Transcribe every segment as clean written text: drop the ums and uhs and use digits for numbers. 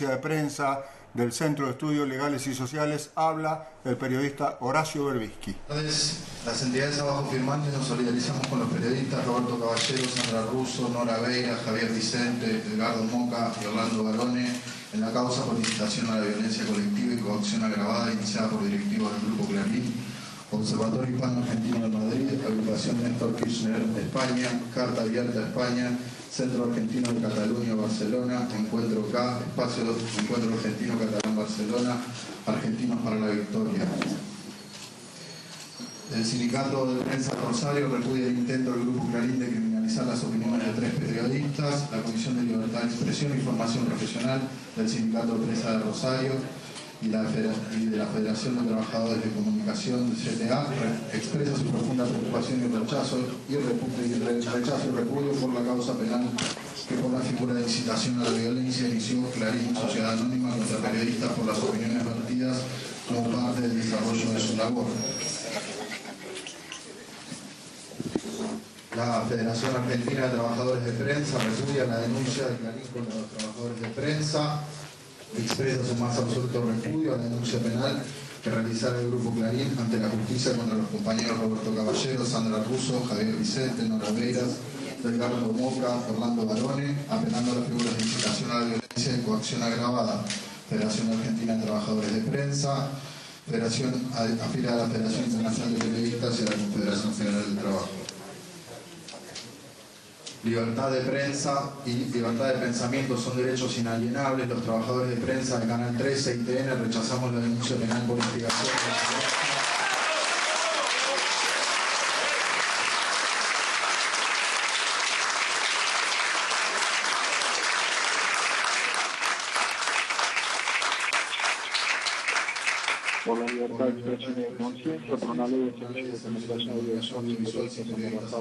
de prensa del Centro de Estudios Legales y Sociales, habla el periodista Horacio Berbisky. Las entidades abajo firmantes nos solidarizamos con los periodistas Roberto Caballero, Sandra Russo, Nora Beira, Javier Vicente, Edgardo Moca y Orlando Barone en la causa por incitación a la violencia colectiva y coacción agravada iniciada por directivos del Grupo Clarín, Observatorio Hispano-Argentino de Madrid, Agrupación Néstor Kirchner de España, Carta Abierta España, Centro Argentino de Cataluña, Barcelona, Encuentro K, Espacio Encuentro Argentino Catalán Barcelona, Argentinos para la Victoria. El Sindicato de Prensa Rosario repudia el intento del Grupo Clarín de criminalizar las opiniones de 3 periodistas. La Comisión de Libertad de Expresión e Información Profesional del Sindicato de Prensa de Rosario y de la Federación de Trabajadores de Comunicación de CTA expresa su profunda preocupación y rechazo y repudio por la causa penal que por la figura de incitación a la violencia inició Clarín, Sociedad Anónima contra periodistas por las opiniones vertidas como parte del desarrollo de su labor. La Federación Argentina de Trabajadores de Prensa repudia la denuncia de Clarín contra los trabajadores de prensa, expresa su más absoluto repudio a la denuncia penal que realizara el Grupo Clarín ante la justicia contra los compañeros Roberto Caballero, Sandra Russo, Javier Vicente, Nora Beiras, Edgardo Moca, Orlando Barone, apelando a las figuras de incitación a la violencia y coacción agravada. Federación Argentina de Trabajadores de Prensa, afiliada a la Federación Internacional de Periodistas y a la Confederación Federal del Trabajo. Libertad de prensa y libertad de pensamiento son derechos inalienables. Los trabajadores de prensa de Canal 13 y TN rechazamos la denuncia penal por instigación. Por la libertad de expresión y de conciencia, por una ley de servicios de comunicación audiovisual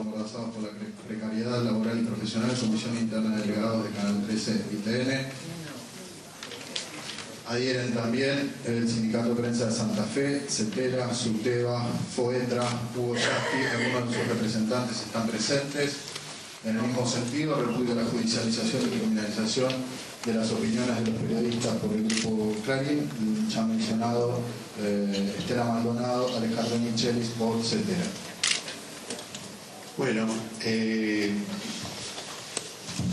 amordazados por la precariedad laboral y profesional, Comisión Interna de Delegados de Canal 13 y TN. Adhieren también el Sindicato de Prensa de Santa Fe, CETERA, SUTEBA, FOETRA, Hugo Yasti, algunos de sus representantes están presentes. En el mismo sentido, repudio la judicialización y criminalización de las opiniones de los periodistas por el Grupo Clarín, ya mencionado Estela Maldonado, Alejandro Michelis por CETERA. Bueno,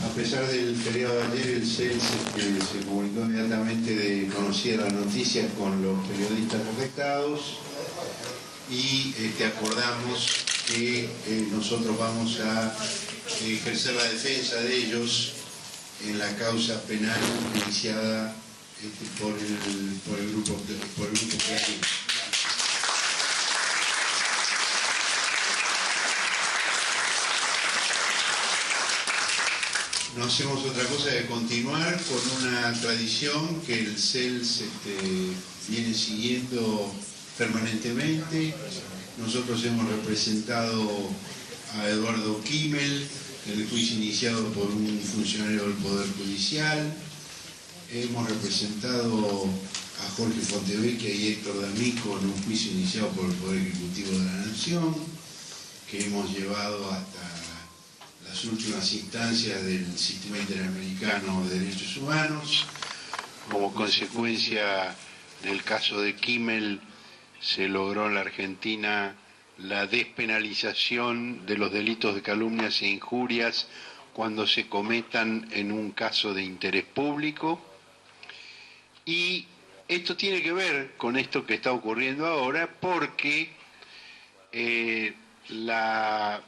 a pesar del feriado de ayer, el CELS se comunicó inmediatamente de conocida la noticia con los periodistas afectados y acordamos que nosotros vamos a ejercer la defensa de ellos en la causa penal iniciada por el grupo Clarín. No hacemos otra cosa que continuar con una tradición que el CELS viene siguiendo permanentemente. Nosotros hemos representado a Eduardo Kimmel en el juicio iniciado por un funcionario del Poder Judicial. Hemos representado a Jorge Fontevecchia y Héctor D'Amico en un juicio iniciado por el Poder Ejecutivo de la Nación, que hemos llevado hasta las últimas instancias del Sistema Interamericano de Derechos Humanos. Como consecuencia del caso de Kimmel, se logró en la Argentina la despenalización de los delitos de calumnias e injurias cuando se cometan en un caso de interés público. Y esto tiene que ver con esto que está ocurriendo ahora, porque la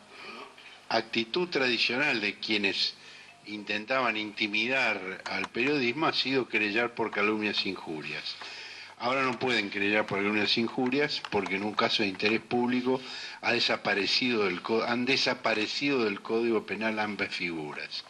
actitud tradicional de quienes intentaban intimidar al periodismo ha sido querellar por calumnias e injurias. Ahora no pueden querellar por calumnias e injurias porque en un caso de interés público han desaparecido del Código Penal ambas figuras.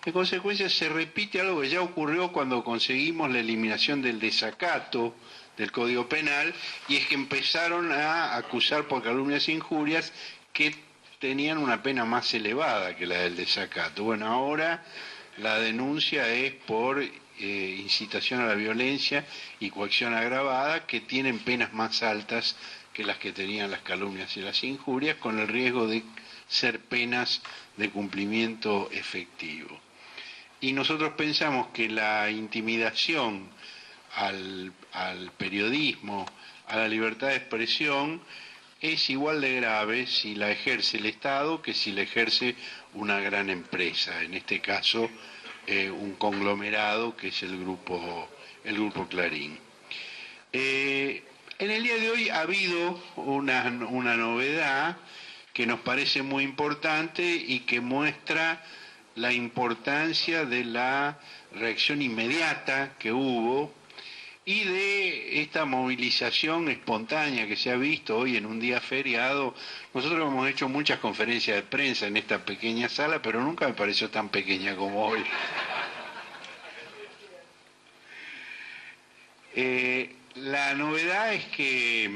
En consecuencia se repite algo que ya ocurrió cuando conseguimos la eliminación del desacato del Código Penal, y es que empezaron a acusar por calumnias e injurias que tenían una pena más elevada que la del desacato. Bueno, ahora la denuncia es por incitación a la violencia y coacción agravada, que tienen penas más altas que las que tenían las calumnias y las injurias, con el riesgo de ser penas de cumplimiento efectivo. y nosotros pensamos que la intimidación al periodismo, a la libertad de expresión, es igual de grave si la ejerce el Estado que si la ejerce una gran empresa, en este caso un conglomerado que es el grupo Clarín. En el día de hoy ha habido una novedad que nos parece muy importante y que muestra la importancia de la reacción inmediata que hubo y de esta movilización espontánea que se ha visto hoy en un día feriado. Nosotros hemos hecho muchas conferencias de prensa en esta pequeña sala, pero nunca me pareció tan pequeña como hoy. La novedad es que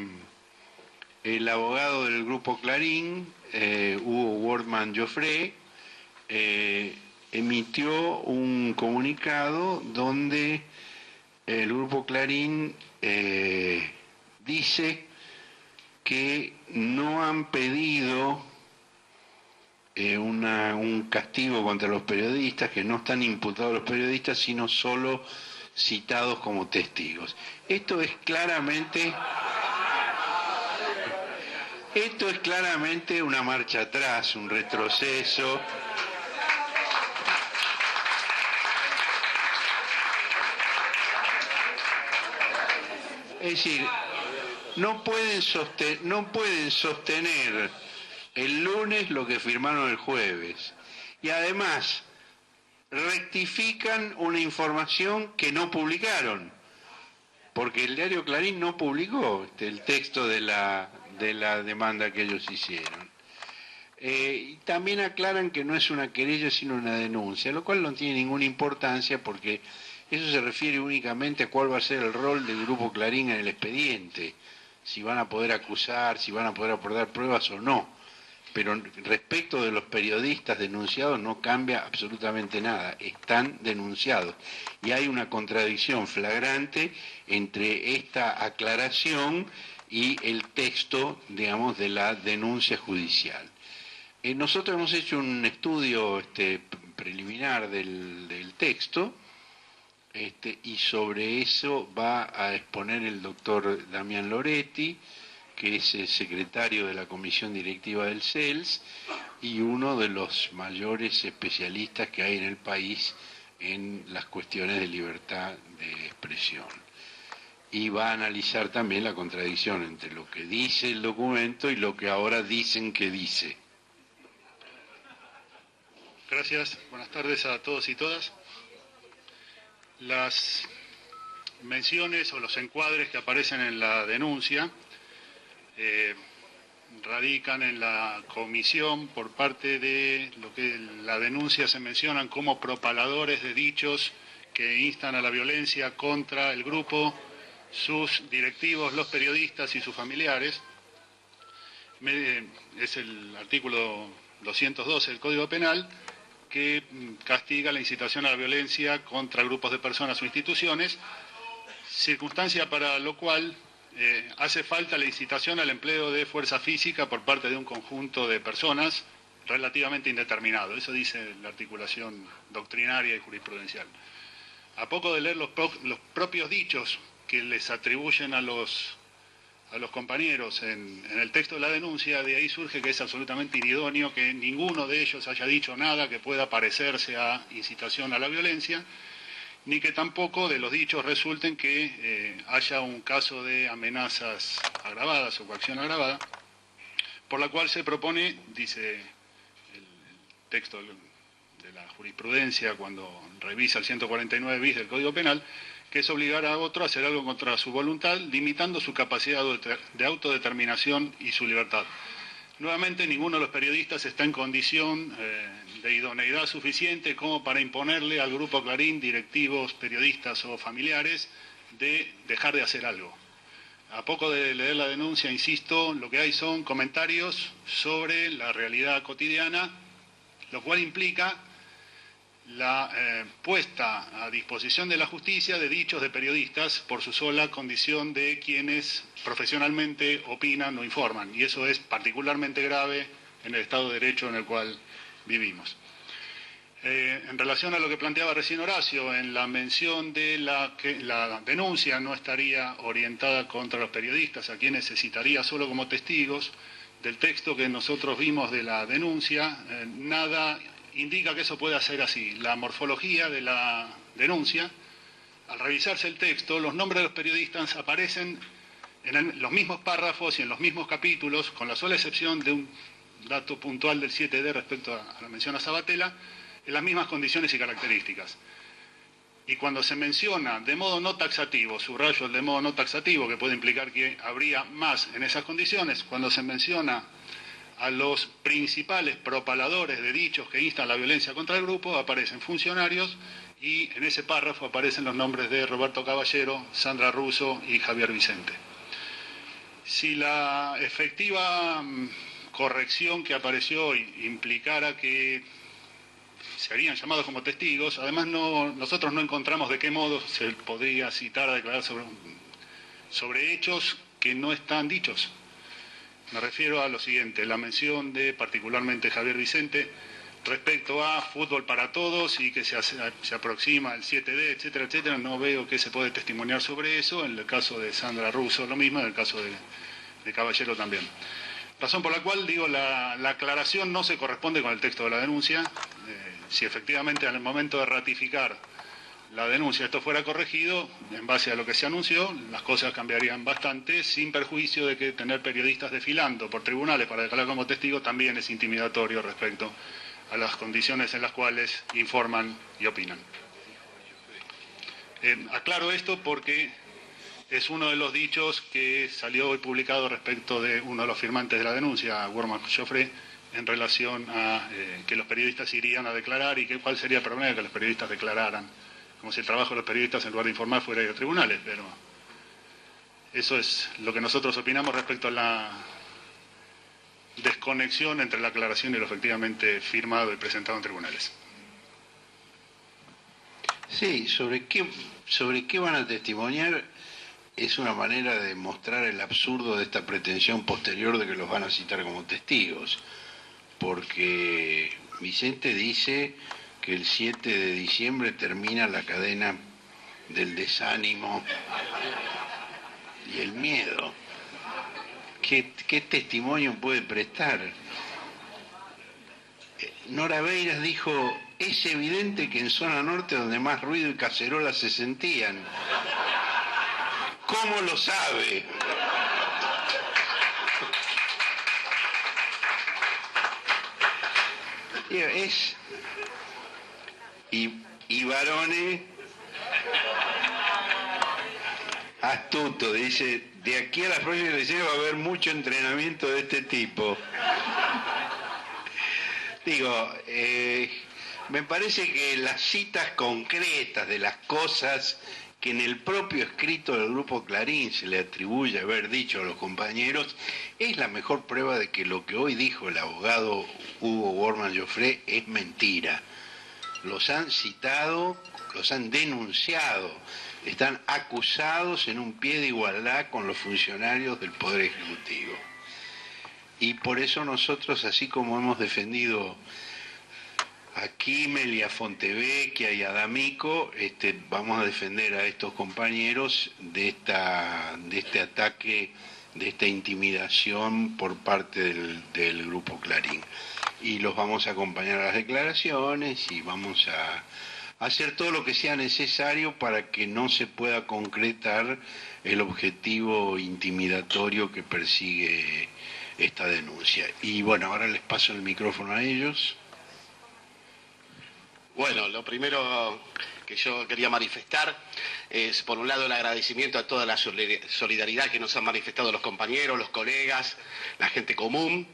el abogado del Grupo Clarín, Hugo Wortmann Joffre, emitió un comunicado donde el Grupo Clarín dice que no han pedido un castigo contra los periodistas, que no están imputados los periodistas, sino solo citados como testigos. Esto es claramente una marcha atrás, un retroceso. Es decir, no pueden sostener el lunes lo que firmaron el jueves. Y además rectifican una información que no publicaron, porque el diario Clarín no publicó el texto de la demanda que ellos hicieron. Y también aclaran que no es una querella sino una denuncia, lo cual no tiene ninguna importancia porque eso se refiere únicamente a cuál va a ser el rol del Grupo Clarín en el expediente, si van a poder acusar, si van a poder aportar pruebas o no. Pero respecto de los periodistas denunciados no cambia absolutamente nada, están denunciados. Y hay una contradicción flagrante entre esta aclaración y el texto, digamos, de la denuncia judicial. Nosotros hemos hecho un estudio preliminar del texto, y sobre eso va a exponer el doctor Damián Loretti, que es el secretario de la comisión directiva del CELS y uno de los mayores especialistas que hay en el país en las cuestiones de libertad de expresión. Y va a analizar también la contradicción entre lo que dice el documento y lo que ahora dicen que dice. Gracias, buenas tardes a todos y todas. Las menciones o los encuadres que aparecen en la denuncia radican en la comisión por parte de lo que en la denuncia se mencionan como propaladores de dichos que instan a la violencia contra el grupo, sus directivos, los periodistas y sus familiares. Es el artículo 212 del Código Penal que castiga la incitación a la violencia contra grupos de personas o instituciones, circunstancia para lo cual hace falta la incitación al empleo de fuerza física por parte de un conjunto de personas relativamente indeterminado. Eso dice la articulación doctrinaria y jurisprudencial. A poco de leer los propios dichos que les atribuyen a los compañeros en el texto de la denuncia, de ahí surge que es absolutamente inidóneo que ninguno de ellos haya dicho nada que pueda parecerse a incitación a la violencia, ni que tampoco de los dichos resulten que haya un caso de amenazas agravadas o coacción agravada, por la cual se propone, dice el texto de la jurisprudencia cuando revisa el 149 bis del Código Penal, que es obligar a otro a hacer algo contra su voluntad, limitando su capacidad de autodeterminación y su libertad. Nuevamente, ninguno de los periodistas está en condición de idoneidad suficiente como para imponerle al Grupo Clarín, directivos, periodistas o familiares, de dejar de hacer algo. A poco de leer la denuncia, insisto, lo que hay son comentarios sobre la realidad cotidiana, lo cual implica la puesta a disposición de la justicia de dichos de periodistas por su sola condición de quienes profesionalmente opinan o informan, y eso es particularmente grave en el Estado de Derecho en el cual vivimos. En relación a lo que planteaba recién Horacio, en la mención de que la denuncia no estaría orientada contra los periodistas, a quienes se citaría solo como testigos, del texto que nosotros vimos de la denuncia, nada indica que eso pueda ser así. La morfología de la denuncia, al revisarse el texto, los nombres de los periodistas aparecen en los mismos párrafos y en los mismos capítulos, con la sola excepción de un dato puntual del 7D respecto a la mención a Sabatella, en las mismas condiciones y características. Y cuando se menciona de modo no taxativo, subrayo el de modo no taxativo, que puede implicar que habría más en esas condiciones, cuando se menciona a los principales propaladores de dichos que instan la violencia contra el grupo, aparecen funcionarios y en ese párrafo aparecen los nombres de Roberto Caballero, Sandra Russo y Javier Vicente. Si la efectiva corrección que apareció hoy implicara que serían llamados como testigos, además nosotros no encontramos de qué modo se podría citar a declarar sobre hechos que no están dichos. Me refiero a lo siguiente, la mención de particularmente Javier Vicente respecto a fútbol para todos y que se aproxima al 7D, etcétera, etcétera. No veo qué se puede testimoniar sobre eso. En el caso de Sandra Russo lo mismo, en el caso de Caballero también. Razón por la cual digo la aclaración no se corresponde con el texto de la denuncia. Si efectivamente al momento de ratificar la denuncia esto fuera corregido, en base a lo que se anunció, las cosas cambiarían bastante, sin perjuicio de que tener periodistas desfilando por tribunales para declarar como testigo también es intimidatorio respecto a las condiciones en las cuales informan y opinan. Aclaro esto porque es uno de los dichos que salió hoy publicado respecto de uno de los firmantes de la denuncia, Worman Joffre, en relación a que los periodistas irían a declarar y cuál sería el problema de que los periodistas declararan, como si el trabajo de los periodistas en lugar de informar fuera ir a tribunales, pero eso es lo que nosotros opinamos respecto a la desconexión entre la aclaración y lo efectivamente firmado y presentado en tribunales. Sí, sobre qué van a testimoniar es una manera de mostrar el absurdo de esta pretensión posterior de que los van a citar como testigos, porque Vicente dice que el 7 de diciembre termina la cadena del desánimo y el miedo. ¿Qué testimonio puede prestar? Nora Beiras dijo, es evidente que en zona norte donde más ruido y cacerolas se sentían. ¿Cómo lo sabe? Y Barone, astuto, dice, de aquí a las próximas elecciones va a haber mucho entrenamiento de este tipo. Digo, me parece que las citas concretas de las cosas que en el propio escrito del Grupo Clarín se le atribuye haber dicho a los compañeros, es la mejor prueba de que lo que hoy dijo el abogado Hugo Worman Joffre es mentira. Los han citado, los han denunciado, están acusados en un pie de igualdad con los funcionarios del Poder Ejecutivo. Y por eso nosotros, así como hemos defendido a Kimmel y a Fontevecchia y a D'Amico, vamos a defender a estos compañeros de este ataque, de esta intimidación por parte del Grupo Clarín. Y los vamos a acompañar a las declaraciones y vamos a hacer todo lo que sea necesario para que no se pueda concretar el objetivo intimidatorio que persigue esta denuncia. Y bueno, ahora les paso el micrófono a ellos. Bueno, lo primero que yo quería manifestar es, por un lado, el agradecimiento a toda la solidaridad que nos han manifestado los compañeros, los colegas, la gente común.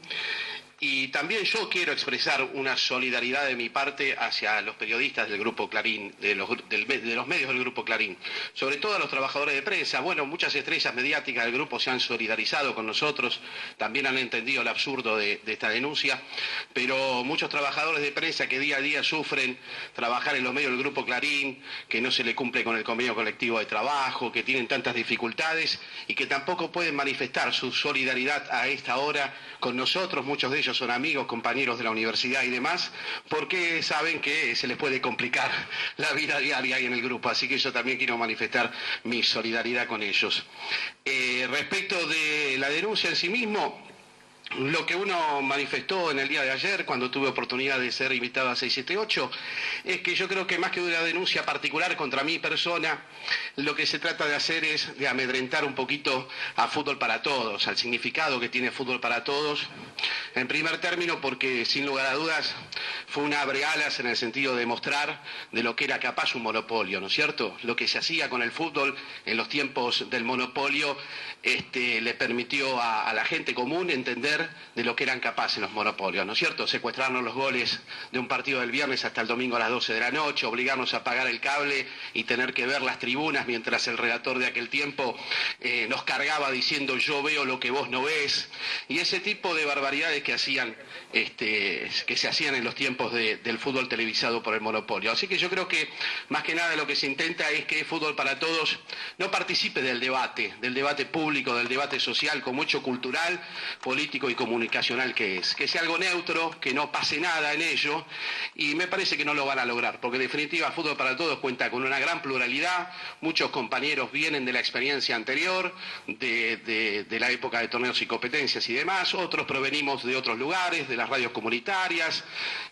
Y también yo quiero expresar una solidaridad de mi parte hacia los periodistas del Grupo Clarín, de los medios del Grupo Clarín, sobre todo a los trabajadores de prensa. Bueno, muchas estrellas mediáticas del grupo se han solidarizado con nosotros, también han entendido el absurdo de esta denuncia, pero muchos trabajadores de prensa que día a día sufren trabajar en los medios del Grupo Clarín, que no se le cumple con el convenio colectivo de trabajo, que tienen tantas dificultades y que tampoco pueden manifestar su solidaridad a esta hora con nosotros, muchos de ellos ellos son amigos, compañeros de la universidad y demás, porque saben que se les puede complicar la vida diaria ahí en el grupo, así que yo también quiero manifestar mi solidaridad con ellos. Respecto de la denuncia en sí mismo, lo que uno manifestó en el día de ayer, cuando tuve oportunidad de ser invitado a 678, es que yo creo que más que una denuncia particular contra mi persona, lo que se trata de hacer es de amedrentar un poquito a Fútbol para Todos, al significado que tiene Fútbol para Todos, en primer término porque sin lugar a dudas fue un abrealas en el sentido de mostrar de lo que era capaz un monopolio, ¿no es cierto? Lo que se hacía con el fútbol en los tiempos del monopolio le permitió a la gente común entender de lo que eran capaces los monopolios, ¿no es cierto? Secuestrarnos los goles de un partido del viernes hasta el domingo a las 12 de la noche, obligarnos a pagar el cable y tener que ver las tribunas mientras el relator de aquel tiempo nos cargaba diciendo yo veo lo que vos no ves, y ese tipo de barbaridades que hacían, que se hacían en los tiempos del fútbol televisado por el monopolio. Así que yo creo que más que nada lo que se intenta es que Fútbol para Todos no participe del debate público, del debate social como hecho cultural, político y comunicacional que sea algo neutro, que no pase nada en ello, y me parece que no lo van a lograr, porque en definitiva Fútbol para Todos cuenta con una gran pluralidad, muchos compañeros vienen de la experiencia anterior, de la época de torneos y competencias y demás, otros provenimos de otros lugares, de las radios comunitarias,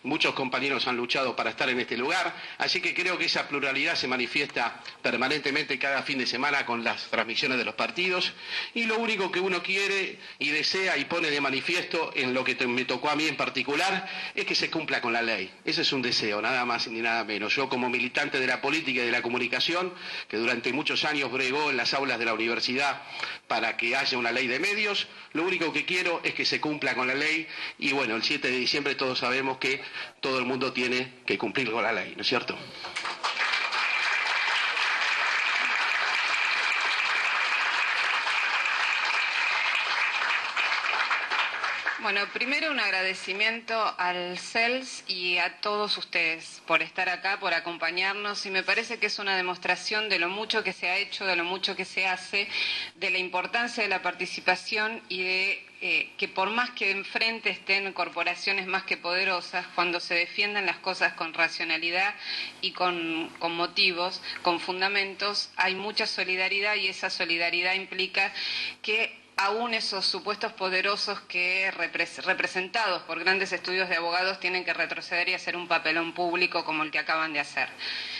muchos compañeros han luchado para estar en este lugar, así que creo que esa pluralidad se manifiesta permanentemente cada fin de semana con las transmisiones de los partidos, y lo único que uno quiere y desea y pone de manifiesto en lo que me tocó a mí en particular es que se cumpla con la ley. Ese es un deseo, nada más ni nada menos. Yo como militante de la política y de la comunicación, que durante muchos años bregó en las aulas de la universidad para que haya una ley de medios, lo único que quiero es que se cumpla con la ley, y bueno, el 7 de diciembre todos sabemos que todo el mundo tiene que cumplir con la ley, ¿no es cierto? Bueno, primero un agradecimiento al CELS y a todos ustedes por estar acá, por acompañarnos, y me parece que es una demostración de lo mucho que se ha hecho, de lo mucho que se hace, de la importancia de la participación y de que por más que enfrente estén corporaciones más que poderosas, cuando se defiendan las cosas con racionalidad y con motivos, con fundamentos, hay mucha solidaridad, y esa solidaridad implica que aún esos supuestos poderosos que representados por grandes estudios de abogados tienen que retroceder y hacer un papelón público como el que acaban de hacer.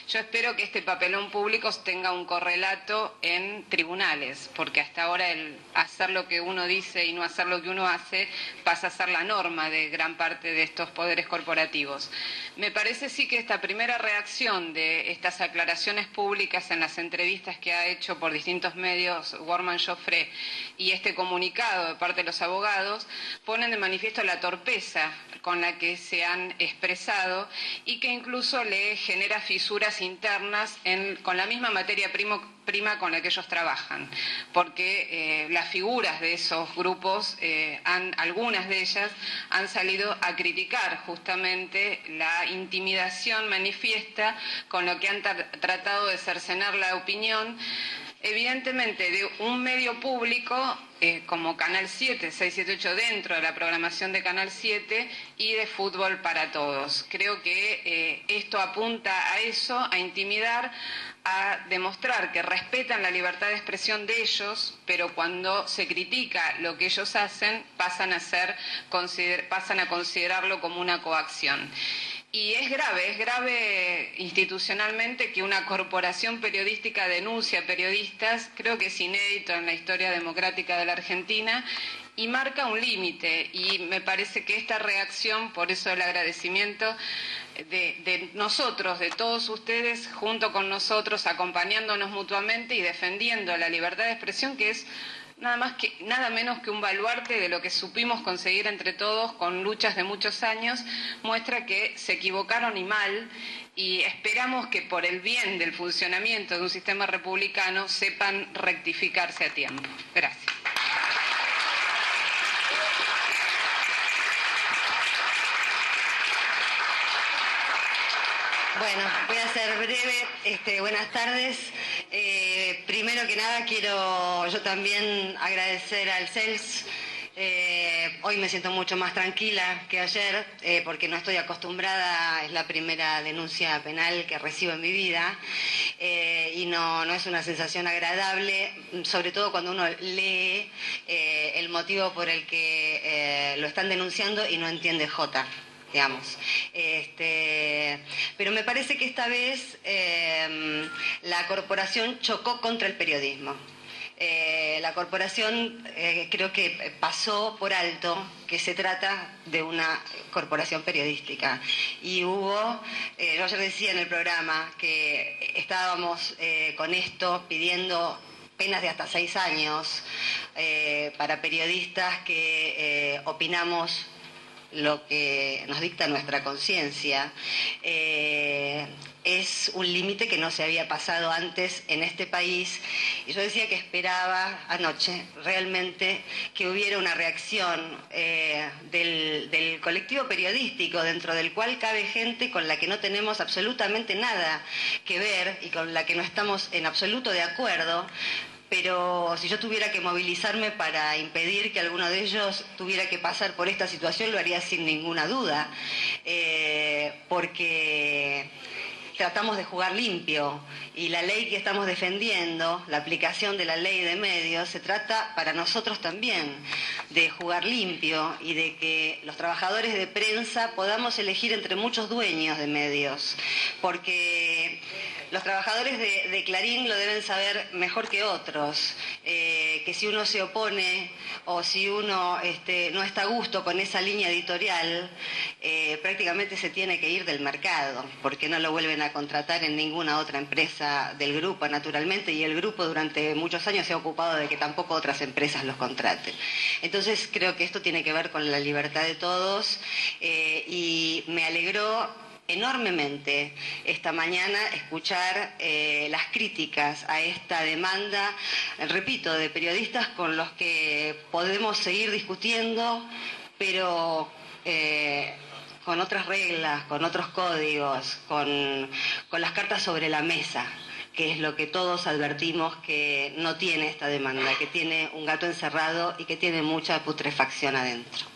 Yo espero que este papelón público tenga un correlato en tribunales, porque hasta ahora el hacer lo que uno dice y no hacer lo que uno hace pasa a ser la norma de gran parte de estos poderes corporativos. Me parece sí que esta primera reacción de estas aclaraciones públicas en las entrevistas que ha hecho por distintos medios Wortmann Joffre y este comunicado de parte de los abogados ponen de manifiesto la torpeza con la que se han expresado, y que incluso le genera fisuras internas con la misma materia prima con la que ellos trabajan, porque las figuras de esos grupos, algunas de ellas han salido a criticar justamente la intimidación manifiesta con lo que han tratado de cercenar la opinión, evidentemente de un medio público como Canal 7, 678, dentro de la programación de Canal 7, y de Fútbol para Todos. Creo que esto apunta a eso, a intimidar, a demostrar que respetan la libertad de expresión de ellos, pero cuando se critica lo que ellos hacen, pasan a considerarlo como una coacción. Y es grave institucionalmente que una corporación periodística denuncie a periodistas. Creo que es inédito en la historia democrática de la Argentina y marca un límite, y me parece que esta reacción, por eso el agradecimiento de nosotros, de todos ustedes, junto con nosotros, acompañándonos mutuamente y defendiendo la libertad de expresión, que es nada menos que un baluarte de lo que supimos conseguir entre todos con luchas de muchos años, muestra que se equivocaron y mal, y esperamos que por el bien del funcionamiento de un sistema republicano sepan rectificarse a tiempo. Gracias. Bueno, voy a ser breve. Buenas tardes. Primero que nada quiero yo también agradecer al CELS Hoy me siento mucho más tranquila que ayer porque no estoy acostumbrada, es la primera denuncia penal que recibo en mi vida y no es una sensación agradable, sobre todo cuando uno lee el motivo por el que lo están denunciando y no entiende J. Digamos. Pero me parece que esta vez la corporación chocó contra el periodismo. La corporación creo que pasó por alto que se trata de una corporación periodística y hubo, yo ayer decía en el programa que estábamos con esto pidiendo penas de hasta 6 años para periodistas que opinamos lo que nos dicta nuestra conciencia. Es un límite que no se había pasado antes en este país y yo decía que esperaba anoche realmente que hubiera una reacción del colectivo periodístico dentro del cual cabe gente con la que no tenemos absolutamente nada que ver y con la que no estamos en absoluto de acuerdo. Pero si yo tuviera que movilizarme para impedir que alguno de ellos tuviera que pasar por esta situación, lo haría sin ninguna duda, porque tratamos de jugar limpio y la ley que estamos defendiendo, la aplicación de la ley de medios, se trata para nosotros también de jugar limpio y de que los trabajadores de prensa podamos elegir entre muchos dueños de medios, porque los trabajadores de Clarín lo deben saber mejor que otros, que si uno se opone o si uno no está a gusto con esa línea editorial, prácticamente se tiene que ir del mercado, porque no lo vuelven a contratar en ninguna otra empresa del grupo, naturalmente, y el grupo durante muchos años se ha ocupado de que tampoco otras empresas los contraten. Entonces creo que esto tiene que ver con la libertad de todos y me alegró enormemente esta mañana escuchar las críticas a esta demanda, repito, de periodistas con los que podemos seguir discutiendo, pero con otras reglas, con otros códigos, con las cartas sobre la mesa, que es lo que todos advertimos que no tiene esta demanda, que tiene un gato encerrado y que tiene mucha putrefacción adentro.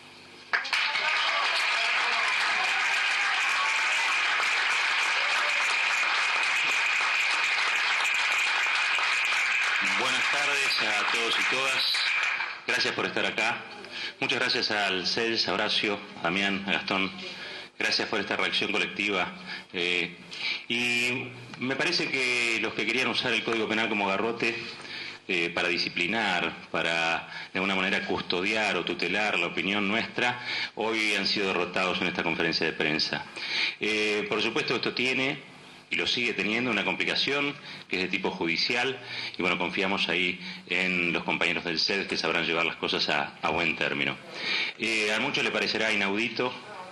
Buenas tardes a todos y todas. Gracias por estar acá. Muchas gracias al CELS, a Horacio, a Damián, a Gastón. Gracias por esta reacción colectiva. Y me parece que los que querían usar el Código Penal como garrote para disciplinar, para de alguna manera custodiar o tutelar la opinión nuestra, hoy han sido derrotados en esta conferencia de prensa. Por supuesto, esto tiene y lo sigue teniendo una complicación que es de tipo judicial y bueno, confiamos ahí en los compañeros del CELS que sabrán llevar las cosas a buen término. A muchos le parecerá inaudito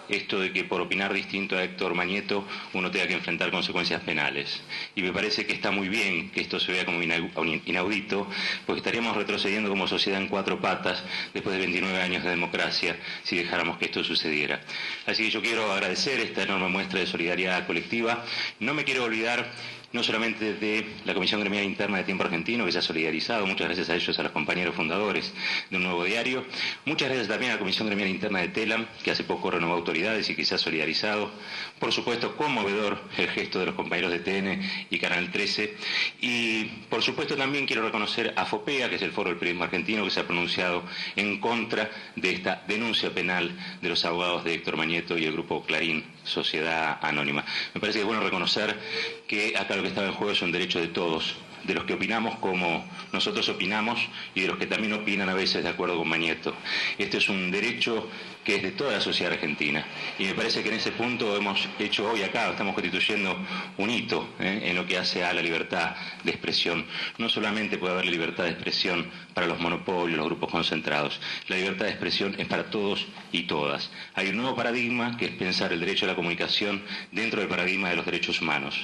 esto de que por opinar distinto a Héctor Mañeto uno tenga que enfrentar consecuencias penales. Y me parece que está muy bien que esto se vea como inaudito, porque estaríamos retrocediendo como sociedad en 4 patas después de 29 años de democracia si dejáramos que esto sucediera. Así que yo quiero agradecer esta enorme muestra de solidaridad colectiva. No me quiero olvidar no solamente de la Comisión Gremial Interna de Tiempo Argentino, que se ha solidarizado, muchas gracias a ellos, a los compañeros fundadores de Un Nuevo Diario, muchas gracias también a la Comisión Gremial Interna de TELAM, que hace poco renovó autoridades y que se ha solidarizado, por supuesto conmovedor el gesto de los compañeros de TN y Canal 13, y por supuesto también quiero reconocer a FOPEA, que es el Foro del Periodismo Argentino, que se ha pronunciado en contra de esta denuncia penal de los abogados de Héctor Mañeto y el grupo Clarín, Sociedad Anónima. Me parece que es bueno reconocer que acá lo que estaba en juego es un derecho de todos, de los que opinamos como nosotros opinamos y de los que también opinan a veces de acuerdo con Mañeto. Este es un derecho que es de toda la sociedad argentina y me parece que en ese punto hemos hecho hoy acá, estamos constituyendo un hito en lo que hace a la libertad de expresión. No solamente puede haber libertad de expresión para los monopolios, los grupos concentrados, la libertad de expresión es para todos y todas. Hay un nuevo paradigma que es pensar el derecho a la comunicación dentro del paradigma de los derechos humanos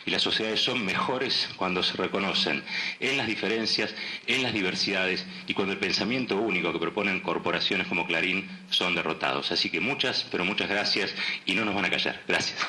y las sociedades son mejores cuando se reconocen en las diferencias, en las diversidades y cuando el pensamiento único que proponen corporaciones como Clarín son derrotados. Así que muchas, pero muchas gracias y no nos van a callar. Gracias.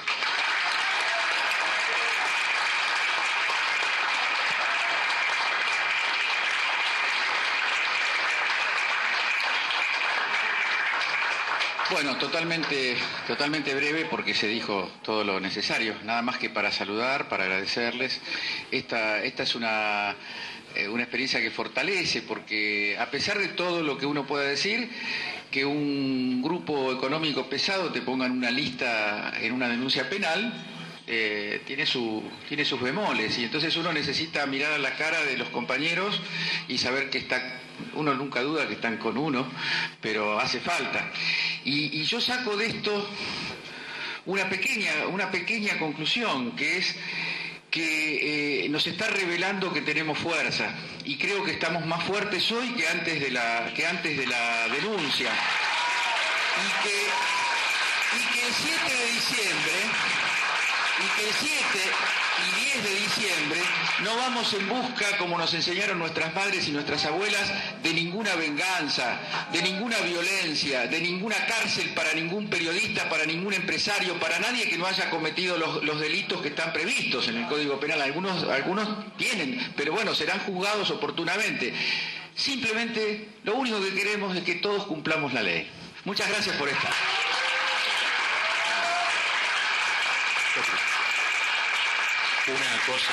Bueno, totalmente breve porque se dijo todo lo necesario, nada más que para saludar, para agradecerles. Esta es una experiencia que fortalece, porque a pesar de todo lo que uno pueda decir, que un grupo económico pesado te ponga en una lista, en una denuncia penal, tiene sus bemoles, y entonces uno necesita mirar a la cara de los compañeros y saber que uno nunca duda que están con uno, pero hace falta. Y yo saco de esto una pequeña conclusión, que es que nos está revelando que tenemos fuerza, y creo que estamos más fuertes hoy que antes de la denuncia, y que el 7 de diciembre y que el 7 y 10 de diciembre no vamos en busca, como nos enseñaron nuestras madres y nuestras abuelas, de ninguna venganza, de ninguna violencia, de ninguna cárcel para ningún periodista, para ningún empresario, para nadie que no haya cometido los delitos que están previstos en el Código Penal. Algunos tienen, pero bueno, serán juzgados oportunamente. Simplemente lo único que queremos es que todos cumplamos la ley. Muchas gracias por estar. Una cosa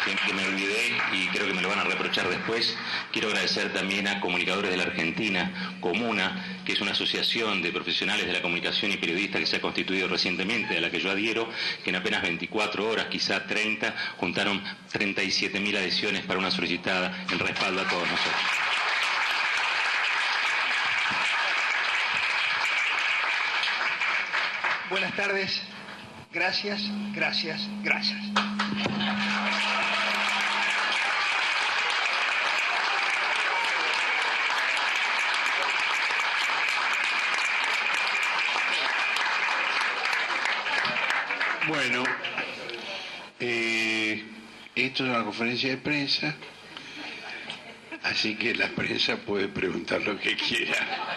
que me olvidé y creo que me lo van a reprochar después, quiero agradecer también a Comunicadores de la Argentina, Comuna, que es una asociación de profesionales de la comunicación y periodistas que se ha constituido recientemente, a la que yo adhiero, que en apenas 24 horas, quizá 30, juntaron 37.000 adhesiones para una solicitada en respaldo a todos nosotros. Buenas tardes. Gracias. Bueno, esto es una conferencia de prensa, así que la prensa puede preguntar lo que quiera.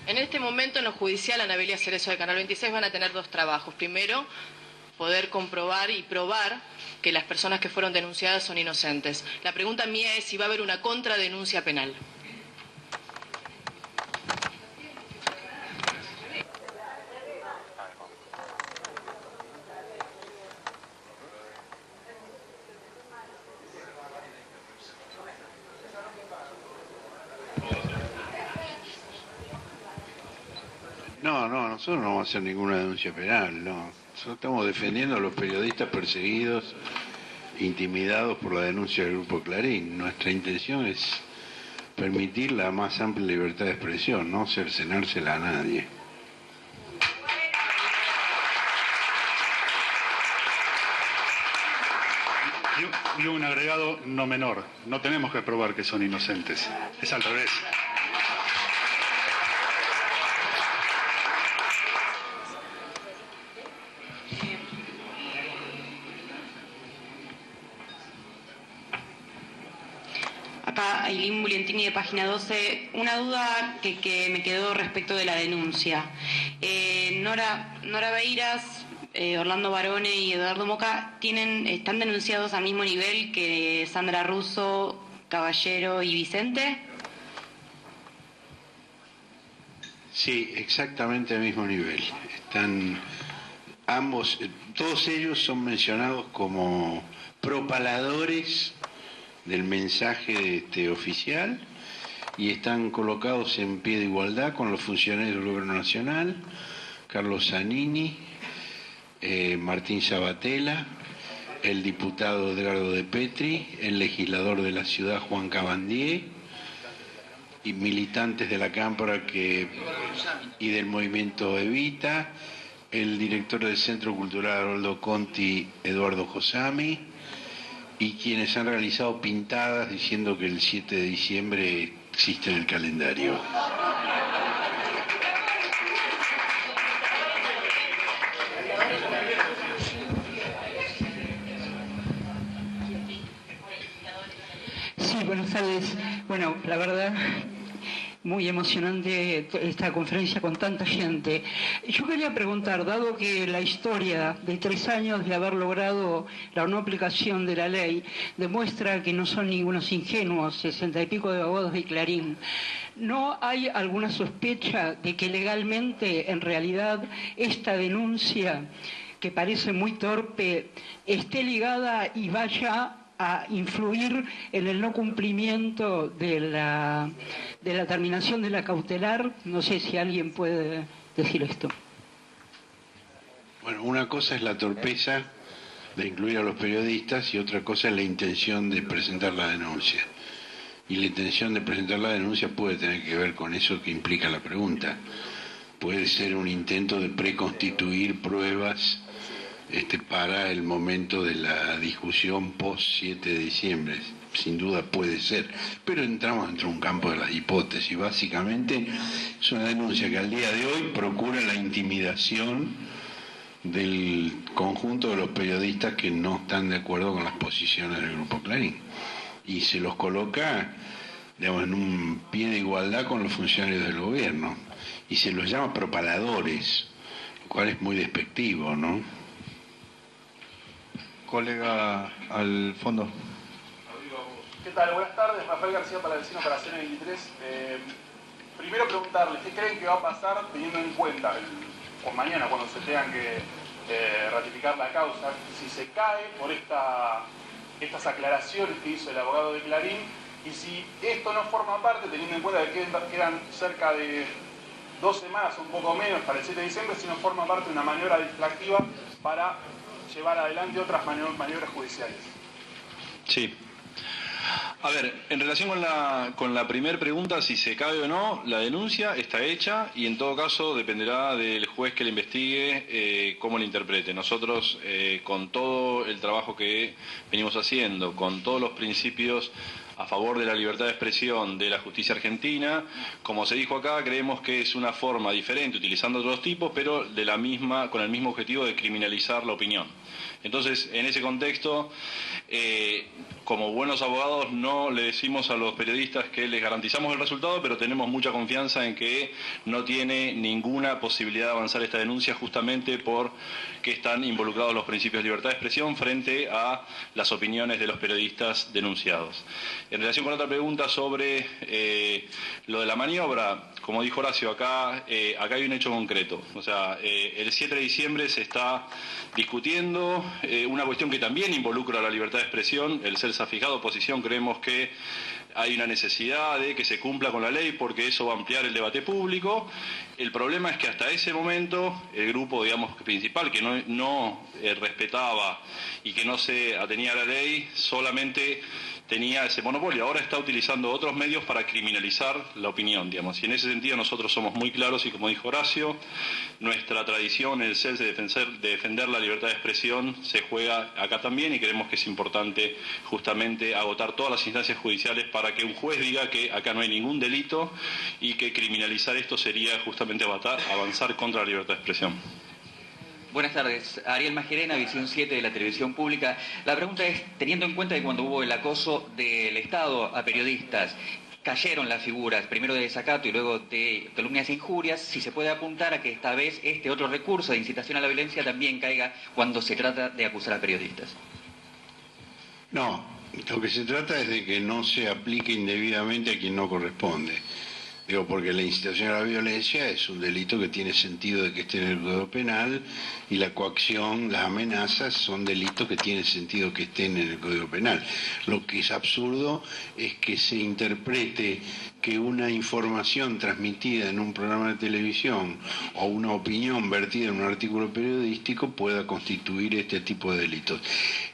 En este momento en lo judicial, Anabelia Cerezo de Canal 26 van a tener dos trabajos. Primero, poder comprobar y probar que las personas que fueron denunciadas son inocentes. La pregunta mía es si va a haber una contradenuncia penal. No, nosotros no vamos a hacer ninguna denuncia penal, no. Nosotros estamos defendiendo a los periodistas perseguidos, intimidados por la denuncia del Grupo Clarín. Nuestra intención es permitir la más amplia libertad de expresión, no cercenársela a nadie. Y un agregado no menor, no tenemos que probar que son inocentes, es al revés. Acá, Ailín Bulientini de Página 12, una duda que me quedó respecto de la denuncia. Nora Beiras, Orlando Barone y Eduardo Moca están denunciados al mismo nivel que Sandra Russo, Caballero y Vicente. Sí, exactamente al mismo nivel. Están ambos, todos ellos son mencionados como propaladores del mensaje oficial y están colocados en pie de igualdad con los funcionarios del Gobierno Nacional, Carlos Zanini, Martín Sabatella, el diputado Edgardo de Petri, el legislador de la ciudad Juan Cabandier y militantes de la Cámpora y del movimiento Evita, el director del Centro Cultural Haroldo Conti, Eduardo Josami, y quienes han realizado pintadas diciendo que el 7 de diciembre existe en el calendario. Sí, buenas tardes. Bueno, la verdad, Muy emocionante esta conferencia con tanta gente. Yo quería preguntar, dado que la historia de 3 años de haber logrado la no aplicación de la ley demuestra que no son ningunos ingenuos, 60 y pico de abogados de Clarín, ¿no hay alguna sospecha de que legalmente, en realidad, esta denuncia, que parece muy torpe, esté ligada y vaya a influir en el no cumplimiento de la terminación de la cautelar? No sé si alguien puede decir esto. Bueno, una cosa es la torpeza de incluir a los periodistas y otra cosa es la intención de presentar la denuncia. Y la intención de presentar la denuncia puede tener que ver con eso que implica la pregunta. Puede ser un intento de preconstituir pruebas para el momento de la discusión post-7 de diciembre. Sin duda puede ser, pero entramos dentro de un campo de las hipótesis. Básicamente es una denuncia que al día de hoy procura la intimidación del conjunto de los periodistas que no están de acuerdo con las posiciones del Grupo Clarín, y se los coloca, digamos, en un pie de igualdad con los funcionarios del gobierno, y se los llama propaladores, lo cual es muy despectivo, ¿no? Colega al fondo. ¿Qué tal? Buenas tardes, Rafael García Palavecino para CN23. Primero preguntarles, ¿qué creen que va a pasar teniendo en cuenta, o mañana cuando se tengan que ratificar la causa, si se cae por estas aclaraciones que hizo el abogado de Clarín, y si esto no forma parte, teniendo en cuenta que quedan cerca de 2 semanas, un poco menos, para el 7 de diciembre, si no forma parte de una maniobra distractiva para llevar adelante otras maniobras judiciales? Sí. A ver, en relación con la primera pregunta, si se cabe o no, la denuncia está hecha y en todo caso dependerá del juez que la investigue cómo la interprete. Nosotros, con todo el trabajo que venimos haciendo, con todos los principios a favor de la libertad de expresión de la justicia argentina, como se dijo acá, creemos que es una forma diferente, utilizando otros tipos, pero con el mismo objetivo de criminalizar la opinión. Entonces, en ese contexto, como buenos abogados no le decimos a los periodistas que les garantizamos el resultado, pero tenemos mucha confianza en que no tiene ninguna posibilidad de avanzar esta denuncia, justamente porque están involucrados los principios de libertad de expresión frente a las opiniones de los periodistas denunciados. En relación con otra pregunta sobre lo de la maniobra, como dijo Horacio, acá hay un hecho concreto. O sea, el 7 de diciembre se está discutiendo una cuestión que también involucra la libertad de expresión. El CELS ha fijado posición, creemos que hay una necesidad de que se cumpla con la ley porque eso va a ampliar el debate público. El problema es que hasta ese momento el grupo, digamos, principal que no respetaba y que no se atenía a la ley solamente tenía ese monopolio. Ahora está utilizando otros medios para criminalizar la opinión, digamos. Y en ese sentido nosotros somos muy claros y, como dijo Horacio, nuestra tradición, el CELS de defender la libertad de expresión, se juega acá también, y creemos que es importante justamente agotar todas las instancias judiciales para que un juez diga que acá no hay ningún delito y que criminalizar esto sería justamente avanzar contra la libertad de expresión. Buenas tardes, Ariel Majerena, Visión 7 de la Televisión Pública. La pregunta es, teniendo en cuenta que cuando hubo el acoso del Estado a periodistas, cayeron las figuras, primero de desacato y luego de calumnias e injurias, si se puede apuntar a que esta vez este otro recurso de incitación a la violencia también caiga cuando se trata de acusar a periodistas. No, lo que se trata es de que no se aplique indebidamente a quien no corresponde. Digo, porque la incitación a la violencia es un delito que tiene sentido de que esté en el Código Penal, y la coacción, las amenazas son delitos que tienen sentido que estén en el Código Penal. Lo que es absurdo es que se interprete que una información transmitida en un programa de televisión o una opinión vertida en un artículo periodístico pueda constituir este tipo de delitos.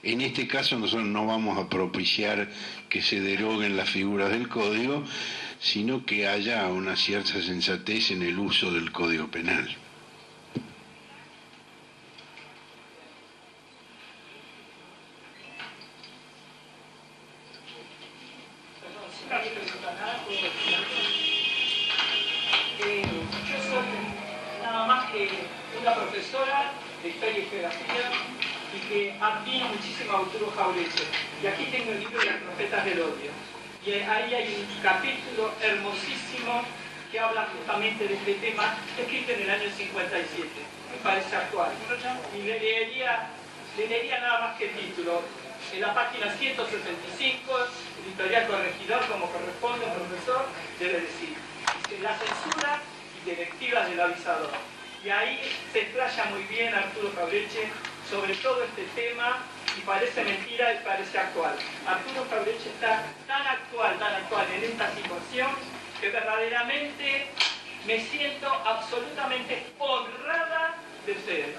En este caso nosotros no vamos a propiciar que se deroguen las figuras del Código, sino que haya una cierta sensatez en el uso del Código Penal. Yo soy nada más que una profesora de Historia y Geografía y que admiro muchísimo a Arturo Jauretche. Y aquí tengo el libro de Las Profetas del Odio. Y ahí hay un capítulo hermosísimo que habla justamente de este tema, escrito en el año 57, me parece actual. Y le leería nada más que el título. En la página 165, editorial Corregidor, como corresponde un profesor, debe decir, la censura y directivas del avisador. Y ahí se explaya muy bien Arturo Fabreche sobre todo este tema, y parece mentira y parece actual. Arturo Fabreche está tan actual en esta situación, que verdaderamente me siento absolutamente honrada de ustedes.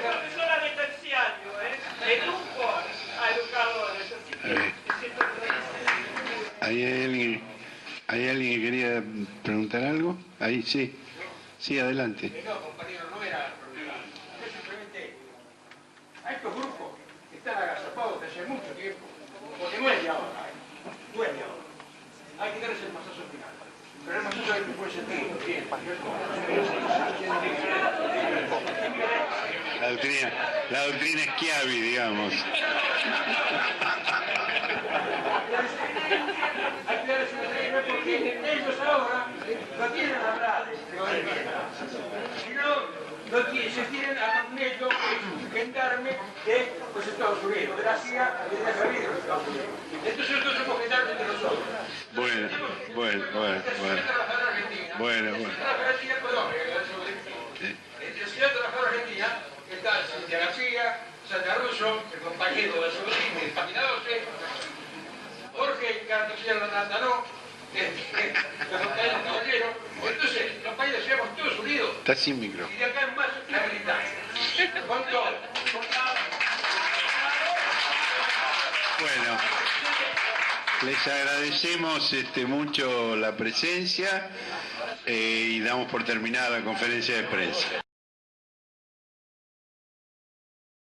Profesora de terciario, educo a educadores, así que me siento ¿Hay alguien que quería preguntar algo? Ahí, sí. Sí, adelante. No, compañero, no era problema. Yo simplemente, a estos grupos que están agazapados desde hace mucho tiempo, porque no es de ahora, no es de ahora. Hay que darles el masazo final. Pero el masazo es que puede ser muy bien. La doctrina Schiavi, digamos. Hay que darles una regla porque ellos ahora no tienen a nadie. Si no se tienen a un hecho que es gendarme de los Estados Unidos, de la CIA y de la FBI de los Estados Unidos. Entonces nosotros somos gendarmes de nosotros. Bueno. La ciudad trabajadora argentina está Cintia García, Santa Russo, el compañero de Sobrino, el página 12, Jorge Cartesiano Natanó, Rafael Caballero. Entonces, los países seamos todos unidos. Está sin micro. Y de acá en más la militancia. Con todo. Bueno, les agradecemos mucho la presencia y damos por terminada la conferencia de prensa.